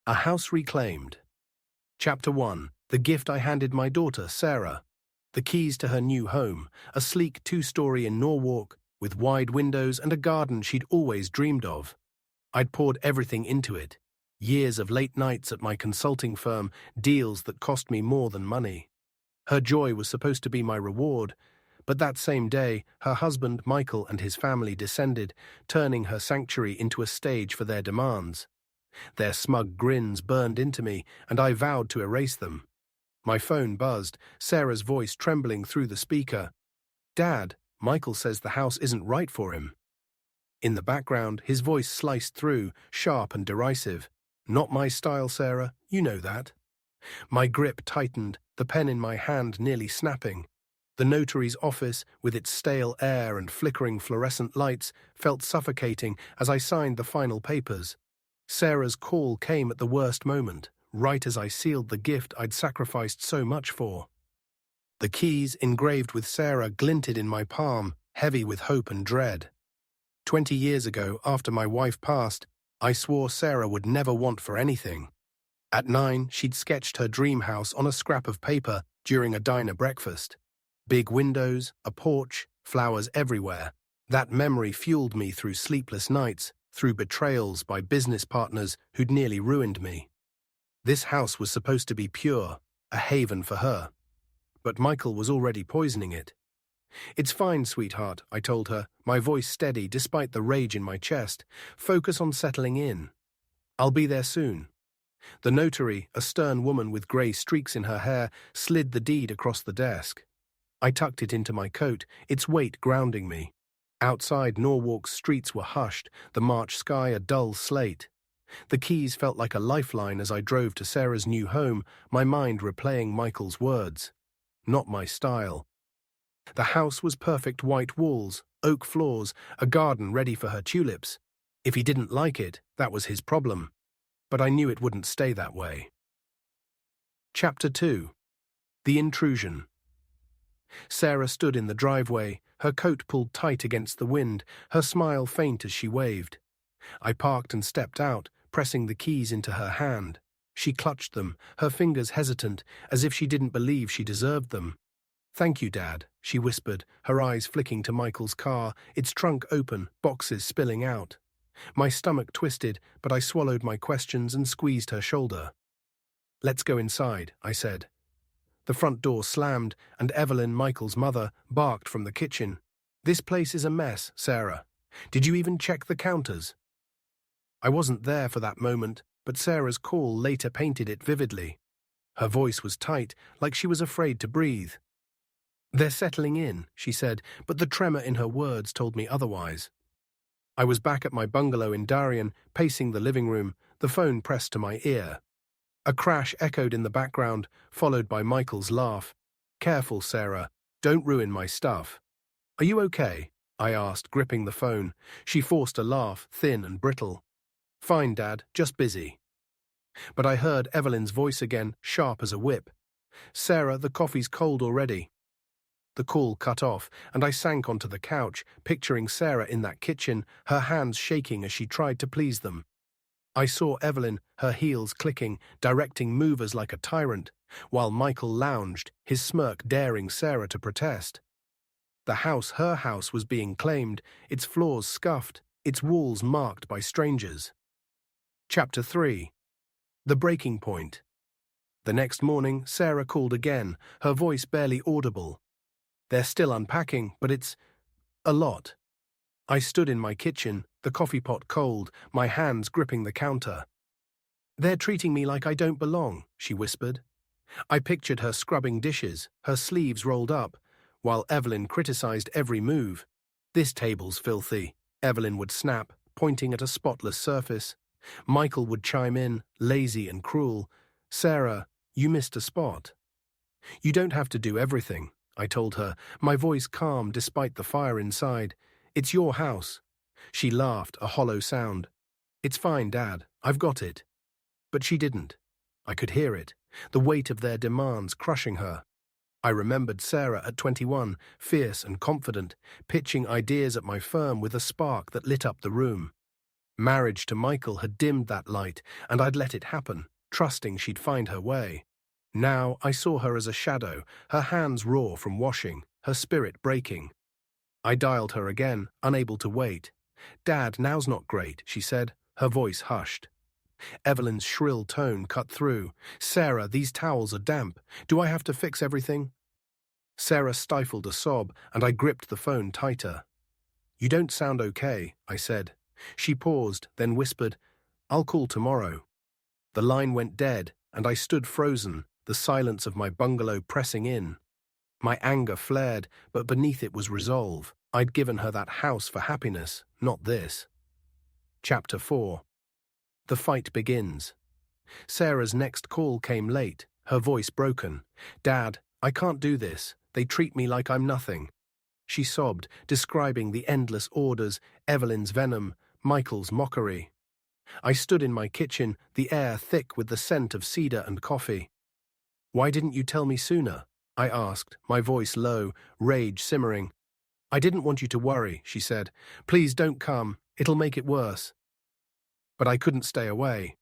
A House Reclaimed. Chapter 1. The gift I handed my daughter, Sarah. The keys to her new home, a sleek two-story in Norwalk, with wide windows and a garden she'd always dreamed of. I'd poured everything into it. Years of late nights at my consulting firm, deals that cost me more than money. Her joy was supposed to be my reward, but that same day, her husband, Michael, and his family descended, turning her sanctuary into a stage for their demands. Their smug grins burned into me, and I vowed to erase them. My phone buzzed, Sarah's voice trembling through the speaker. "Dad, Michael says the house isn't right for him." In the background, his voice sliced through, sharp and derisive. "Not my style, Sarah, you know that." My grip tightened, the pen in my hand nearly snapping. The notary's office, with its stale air and flickering fluorescent lights, felt suffocating as I signed the final papers. Sarah's call came at the worst moment, right as I sealed the gift I'd sacrificed so much for. The keys, engraved with Sarah, glinted in my palm, heavy with hope and dread. 20 years ago, after my wife passed, I swore Sarah would never want for anything. At 9, she'd sketched her dream house on a scrap of paper during a diner breakfast. Big windows, a porch, flowers everywhere. That memory fueled me through sleepless nights, through betrayals by business partners who'd nearly ruined me. This house was supposed to be pure, a haven for her. But Michael was already poisoning it. "It's fine, sweetheart," I told her, my voice steady despite the rage in my chest. "Focus on settling in. I'll be there soon." The notary, a stern woman with grey streaks in her hair, slid the deed across the desk. I tucked it into my coat, its weight grounding me. Outside, Norwalk's streets were hushed, the March sky a dull slate. The keys felt like a lifeline as I drove to Sarah's new home, my mind replaying Michael's words. Not my style. The house was perfect white walls, oak floors, a garden ready for her tulips. If he didn't like it, that was his problem. But I knew it wouldn't stay that way. Chapter 2. The Intrusion. Sarah stood in the driveway, her coat pulled tight against the wind, her smile faint as she waved. I parked and stepped out, pressing the keys into her hand. She clutched them, her fingers hesitant, as if she didn't believe she deserved them. "Thank you, Dad," she whispered, her eyes flicking to Michael's car, its trunk open, boxes spilling out. My stomach twisted, but I swallowed my questions and squeezed her shoulder. "Let's go inside," I said. The front door slammed, and Evelyn, Michael's mother, barked from the kitchen. "This place is a mess, Sarah. Did you even check the counters?" I wasn't there for that moment, but Sarah's call later painted it vividly. Her voice was tight, like she was afraid to breathe. "They're settling in," she said, but the tremor in her words told me otherwise. I was back at my bungalow in Darien, pacing the living room, the phone pressed to my ear. A crash echoed in the background, followed by Michael's laugh. "Careful, Sarah. Don't ruin my stuff." "Are you okay?" I asked, gripping the phone. She forced a laugh, thin and brittle. "Fine, Dad, just busy." But I heard Evelyn's voice again, sharp as a whip. "Sarah, the coffee's cold already." The call cut off, and I sank onto the couch, picturing Sarah in that kitchen, her hands shaking as she tried to please them. I saw Evelyn, her heels clicking, directing movers like a tyrant, while Michael lounged, his smirk daring Sarah to protest. The house, her house, was being claimed, its floors scuffed, its walls marked by strangers. Chapter 3. The Breaking Point. The next morning, Sarah called again, her voice barely audible. "They're still unpacking, but it's a lot." I stood in my kitchen, the coffee pot cold, my hands gripping the counter. "They're treating me like I don't belong," she whispered. I pictured her scrubbing dishes, her sleeves rolled up, while Evelyn criticized every move. "This table's filthy," Evelyn would snap, pointing at a spotless surface. Michael would chime in, lazy and cruel. "Sarah, you missed a spot." "You don't have to do everything," I told her, my voice calm despite the fire inside. "It's your house." She laughed, a hollow sound. "It's fine, Dad. I've got it." But she didn't. I could hear it, the weight of their demands crushing her. I remembered Sarah at 21, fierce and confident, pitching ideas at my firm with a spark that lit up the room. Marriage to Michael had dimmed that light, and I'd let it happen, trusting she'd find her way. Now I saw her as a shadow, her hands raw from washing, her spirit breaking. I dialed her again, unable to wait. "Dad, now's not great," she said, her voice hushed. Evelyn's shrill tone cut through. "Sarah, these towels are damp. Do I have to fix everything?" Sarah stifled a sob, and I gripped the phone tighter. "You don't sound okay," I said. She paused, then whispered, "I'll call tomorrow." The line went dead, and I stood frozen, the silence of my bungalow pressing in. My anger flared, but beneath it was resolve. I'd given her that house for happiness, not this. Chapter 4. The fight begins. Sarah's next call came late, her voice broken. "Dad, I can't do this. They treat me like I'm nothing." She sobbed, describing the endless orders, Evelyn's venom, Michael's mockery. I stood in my kitchen, the air thick with the scent of cedar and coffee. "Why didn't you tell me sooner?" I asked, my voice low, rage simmering. "I didn't want you to worry," she said. "Please don't come. It'll make it worse." But I couldn't stay away.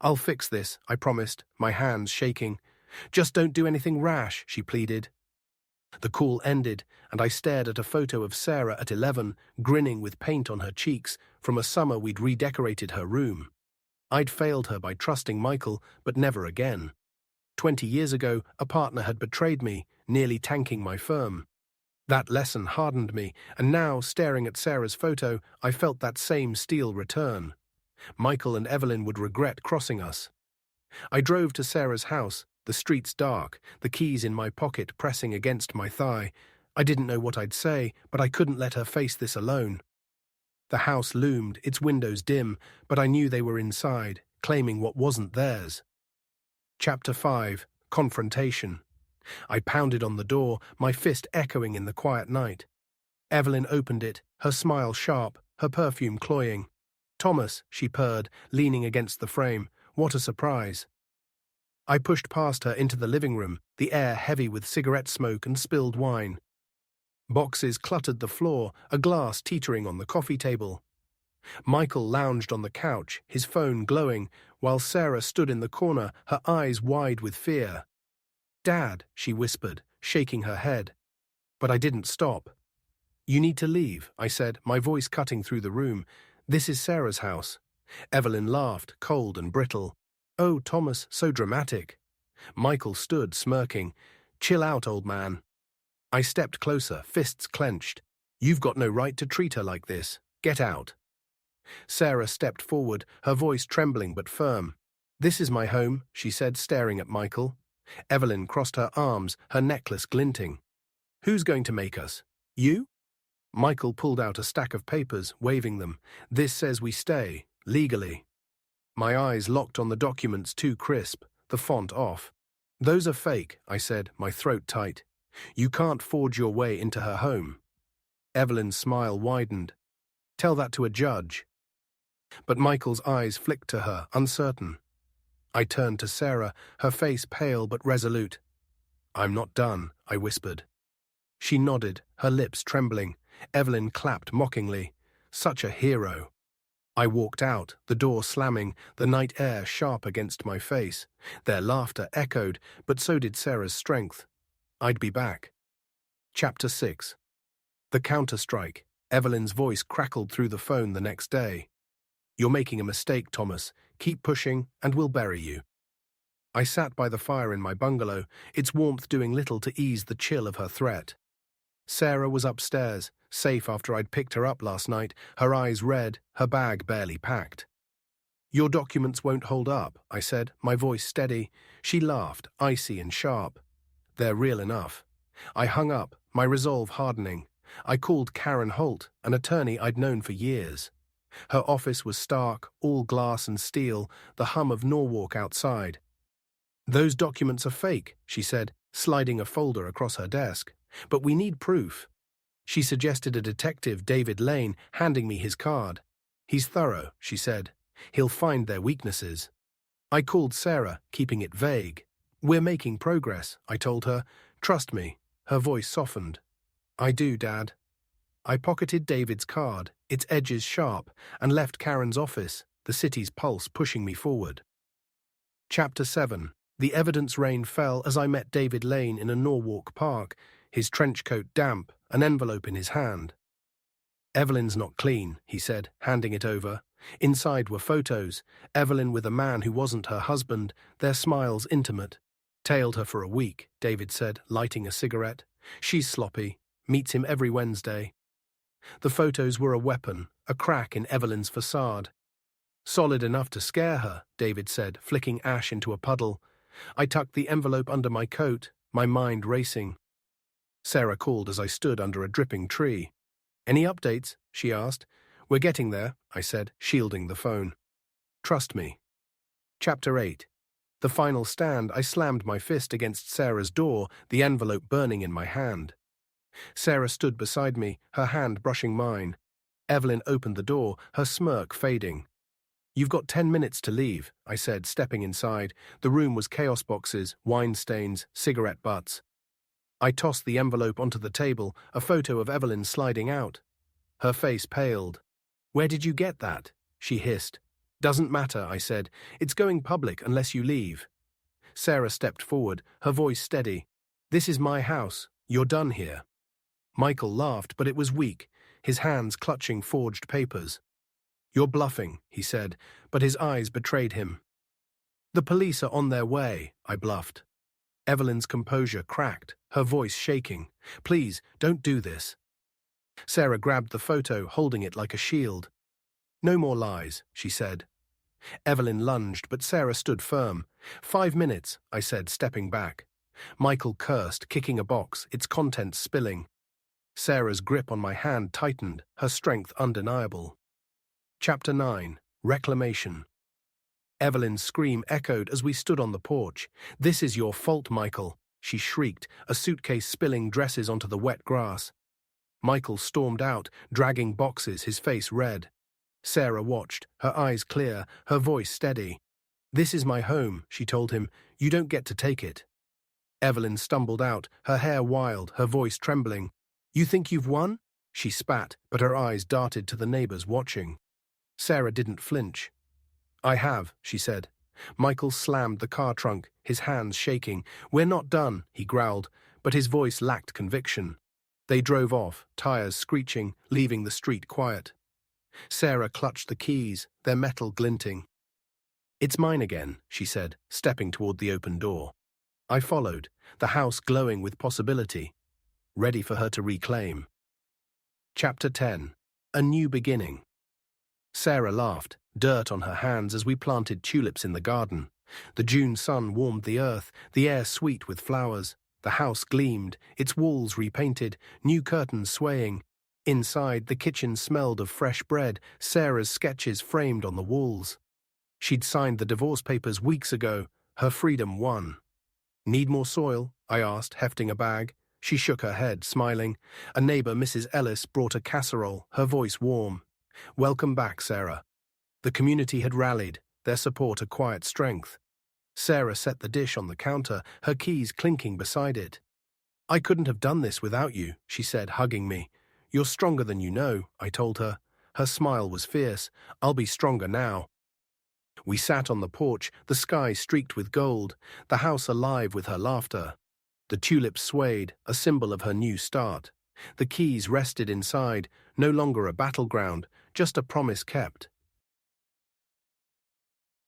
"I'll fix this," I promised, my hands shaking. "Just don't do anything rash," she pleaded. The call ended, and I stared at a photo of Sarah at 11, grinning with paint on her cheeks, from a summer we'd redecorated her room. I'd failed her by trusting Michael, but never again. 20 years ago, a partner had betrayed me, nearly tanking my firm. That lesson hardened me, and now, staring at Sarah's photo, I felt that same steel return. Michael and Evelyn would regret crossing us. I drove to Sarah's house, the streets dark, the keys in my pocket pressing against my thigh. I didn't know what I'd say, but I couldn't let her face this alone. The house loomed, its windows dim, but I knew they were inside, claiming what wasn't theirs. Chapter 5. Confrontation. I pounded on the door, my fist echoing in the quiet night. Evelyn opened it, her smile sharp, her perfume cloying. "Thomas," she purred, leaning against the frame. "What a surprise." I pushed past her into the living room, the air heavy with cigarette smoke and spilled wine. Boxes cluttered the floor, a glass teetering on the coffee table. Michael lounged on the couch, his phone glowing, while Sarah stood in the corner, her eyes wide with fear. "Dad," she whispered, shaking her head. But I didn't stop. "You need to leave," I said, my voice cutting through the room. "This is Sarah's house." Evelyn laughed, cold and brittle. "Oh, Thomas, so dramatic." Michael stood, smirking. "Chill out, old man." I stepped closer, fists clenched. "You've got no right to treat her like this. Get out." Sarah stepped forward, her voice trembling but firm. "This is my home," she said, staring at Michael. Evelyn crossed her arms, her necklace glinting. "Who's going to make us? You?" Michael pulled out a stack of papers, waving them. "This says we stay, legally." My eyes locked on the documents, too crisp, the font off. "Those are fake," I said, my throat tight. "You can't forge your way into her home." Evelyn's smile widened. "Tell that to a judge." But Michael's eyes flicked to her, uncertain. I turned to Sarah, her face pale but resolute. "I'm not done," I whispered. She nodded, her lips trembling. Evelyn clapped mockingly. "Such a hero." I walked out, the door slamming, the night air sharp against my face. Their laughter echoed, but so did Sarah's strength. I'd be back. Chapter 6. The counter-strike. Evelyn's voice crackled through the phone the next day. "You're making a mistake, Thomas. Keep pushing, and we'll bury you." I sat by the fire in my bungalow, its warmth doing little to ease the chill of her threat. Sarah was upstairs, safe after I'd picked her up last night, her eyes red, her bag barely packed. "Your documents won't hold up," I said, my voice steady. She laughed, icy and sharp. "They're real enough." I hung up, my resolve hardening. I called Karen Holt, an attorney I'd known for years. Her office was stark, all glass and steel, the hum of Norwalk outside. "Those documents are fake," she said, sliding a folder across her desk. "But we need proof." She suggested a detective, David Lane, handing me his card. "He's thorough," she said. "He'll find their weaknesses." I called Sarah, keeping it vague. "We're making progress," I told her. "Trust me." Her voice softened. "I do, Dad." I pocketed David's card, its edges sharp, and left Karen's office, the city's pulse pushing me forward. Chapter 7. The evidence rain fell as I met David Lane in a Norwalk park, his trench coat damp, an envelope in his hand. "Evelyn's not clean," he said, handing it over. Inside were photos, Evelyn with a man who wasn't her husband, their smiles intimate. "Tailed her for a week," David said, lighting a cigarette. "She's sloppy, meets him every Wednesday." The photos were a weapon, a crack in Evelyn's facade. "Solid enough to scare her," David said, flicking ash into a puddle. I tucked the envelope under my coat, my mind racing. Sarah called as I stood under a dripping tree. "Any updates?" she asked. "We're getting there," I said, shielding the phone. "Trust me." Chapter 8. The final stand, I slammed my fist against Sarah's door, the envelope burning in my hand. Sarah stood beside me, her hand brushing mine. Evelyn opened the door, her smirk fading. "You've got 10 minutes to leave," I said, stepping inside. The room was chaos boxes, wine stains, cigarette butts. I tossed the envelope onto the table, a photo of Evelyn sliding out. Her face paled. "Where did you get that?" she hissed. "Doesn't matter," I said. "It's going public unless you leave." Sarah stepped forward, her voice steady. "This is my house. You're done here." Michael laughed, but it was weak, his hands clutching forged papers. "You're bluffing," he said, but his eyes betrayed him. "The police are on their way," I bluffed. Evelyn's composure cracked, her voice shaking. "Please, don't do this." Sarah grabbed the photo, holding it like a shield. "No more lies," she said. Evelyn lunged, but Sarah stood firm. 5 minutes, I said, stepping back. Michael cursed, kicking a box, its contents spilling. Sarah's grip on my hand tightened, her strength undeniable. Chapter 9. Reclamation. Evelyn's scream echoed as we stood on the porch. "This is your fault, Michael," she shrieked, a suitcase spilling dresses onto the wet grass. Michael stormed out, dragging boxes, his face red. Sarah watched, her eyes clear, her voice steady. "This is my home," she told him. "You don't get to take it." Evelyn stumbled out, her hair wild, her voice trembling. "You think you've won?" She spat, but her eyes darted to the neighbors watching. Sarah didn't flinch. "I have," she said. Michael slammed the car trunk, his hands shaking. "We're not done," he growled, but his voice lacked conviction. They drove off, tires screeching, leaving the street quiet. Sarah clutched the keys, their metal glinting. "It's mine again," she said, stepping toward the open door. I followed, the house glowing with possibility, ready for her to reclaim. Chapter 10. A New Beginning. Sarah laughed, dirt on her hands as we planted tulips in the garden. The June sun warmed the earth, the air sweet with flowers. The house gleamed, its walls repainted, new curtains swaying. Inside, the kitchen smelled of fresh bread, Sarah's sketches framed on the walls. She'd signed the divorce papers weeks ago, her freedom won. "Need more soil?" I asked, hefting a bag. She shook her head, smiling. A neighbor, Mrs. Ellis, brought a casserole, her voice warm. "Welcome back, Sarah." The community had rallied, their support a quiet strength. Sarah set the dish on the counter, her keys clinking beside it. "I couldn't have done this without you," she said, hugging me. "You're stronger than you know," I told her. Her smile was fierce. "I'll be stronger now." We sat on the porch, the sky streaked with gold, the house alive with her laughter. The tulips swayed, a symbol of her new start. The keys rested inside, no longer a battleground, just a promise kept,